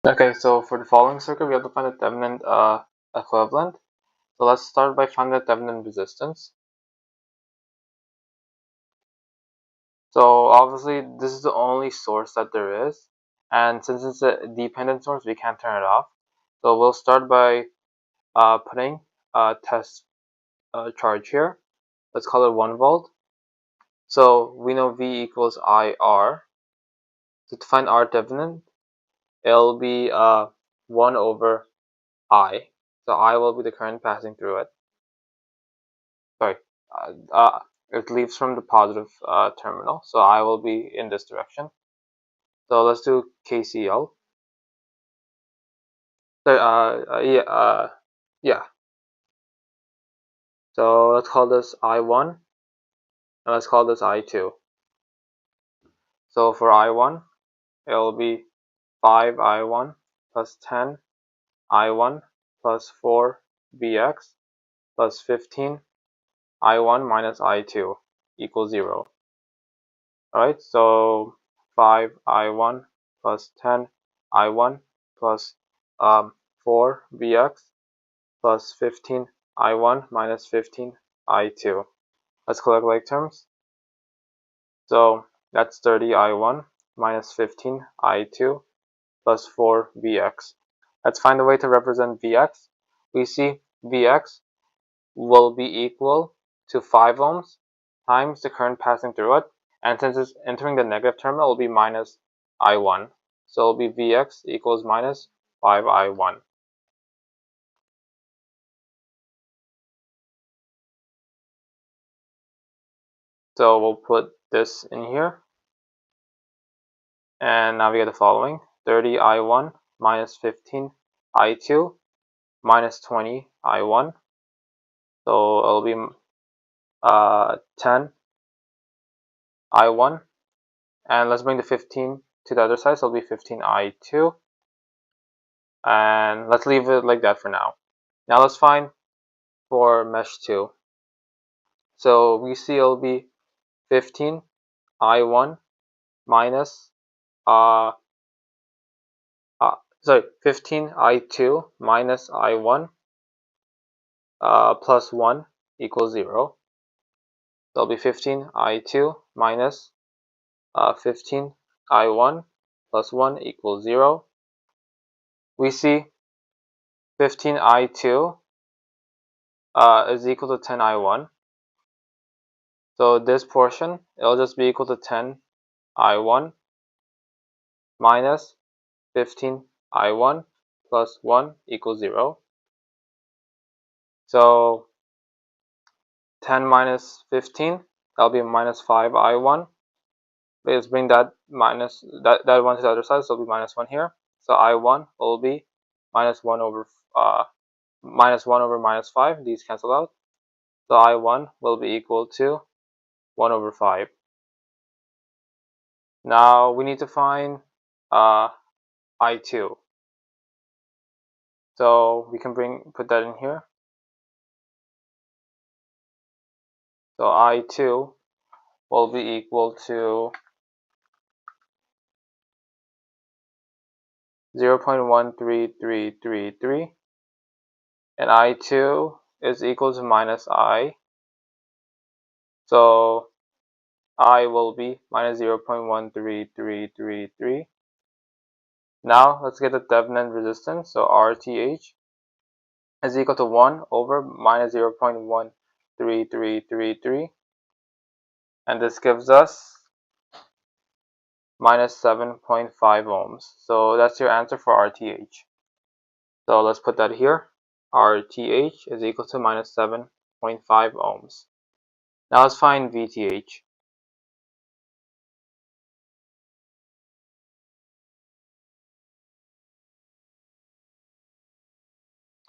Okay, so for the following circuit, we have to find the Thevenin equivalent. So let's start by finding the Thevenin resistance. So obviously, this is the only source that there is, and since it's a dependent source, we can't turn it off. So we'll start by putting a test charge here. Let's call it 1 volt. So we know V equals IR. So to find R Thevenin, it'll be 1 over I. So I will be the current passing through it. Sorry, it leaves from the positive terminal, so I will be in this direction. So let's do KCL. So, yeah. So let's call this I1, and let's call this I2. So for I1, it will be 5I1 plus 10 I1 plus 4 Vx plus 15 I1 minus I2 equals 0. Alright, so 5I1 plus 10 I1 plus 4 Vx plus 15 I1 minus 15 I2. Let's collect like terms. So that's 30 I1 minus 15 I2 plus 4 Vx. Let's find a way to represent Vx. We see Vx will be equal to 5 ohms times the current passing through it, and since it's entering the negative terminal, it will be minus I1. So it will be Vx equals minus 5I1. So we'll put this in here, and now we get the following: 30 I1 minus 15 I2 minus 20 I1. So it'll be 10 I1, and let's bring the 15 to the other side, so it'll be 15 I2, and let's leave it like that for now. Now let's find for mesh 2. So we see it'll be 15 I1 minus 15 I2 minus I1 plus 1 equals 0. There'll be 15 I2 minus 15 I1 plus 1 equals 0. We see 15 I2 is equal to 10 I1. So this portion, it'll just be equal to 10 I1 minus 15 I1 plus 1 equals 0. So 10 minus 15, that'll be minus 5 I1. Let's bring that that one to the other side, so it'll be minus 1 here. So I1 will be minus 1 over minus 5. These cancel out. So I1 will be equal to 1 over 5. Now we need to find I2. So we can put that in here. So I2 will be equal to 0.1333, and I2 is equal to minus I. So I will be minus 0.1333. Now let's get the Thevenin resistance. So RTH is equal to 1 over minus 0.1333, and this gives us minus 7.5 ohms. So that's your answer for RTH. So let's put that here. RTH is equal to minus 7.5 ohms. Now let's find VTH.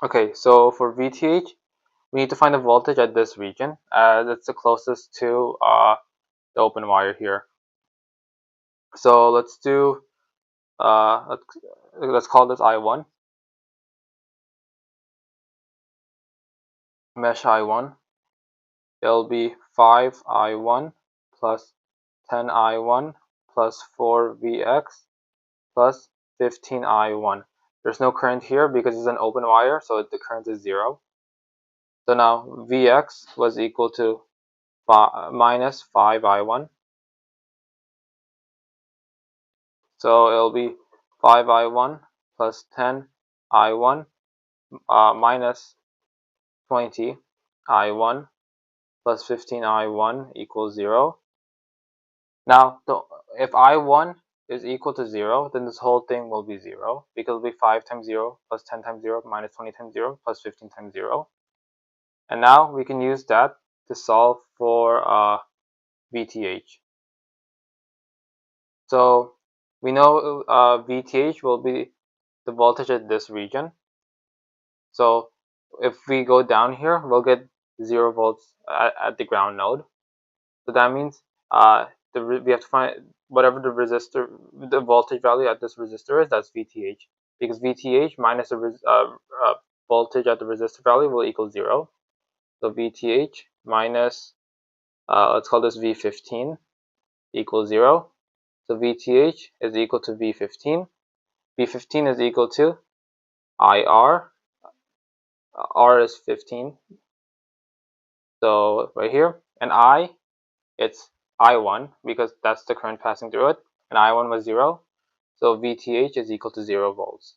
Okay, so for VTH, we need to find the voltage at this region, as it's the closest to the open wire here. So let's do let's call this I1. Mesh I1. It'll be 5 I1 plus 10 I1 plus 4 Vx plus 15I1. There's no current here because it's an open wire, so the current is 0. So now Vx was equal to minus 5I1. So it'll be 5I1 plus 10I1 minus 20I1 plus 15I1 equals 0. Now, if I1 is equal to 0, then this whole thing will be 0, because it'll be 5 times 0 plus 10 times 0 minus 20 times 0 plus 15 times 0. And now we can use that to solve for VTH. So we know VTH will be the voltage at this region. So if we go down here, we'll get 0 volts at the ground node. So that means we have to find whatever the voltage value at this resistor is, that's VTH. Because VTH minus the voltage at the resistor value will equal 0. So VTH minus, let's call this V15, equals 0. So VTH is equal to V15. V15 is equal to IR. R is 15. So right here, and I, it's I1 because that's the current passing through it, and I1 was 0. So VTH is equal to 0 volts.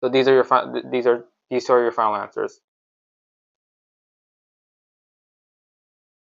So these are your final answers.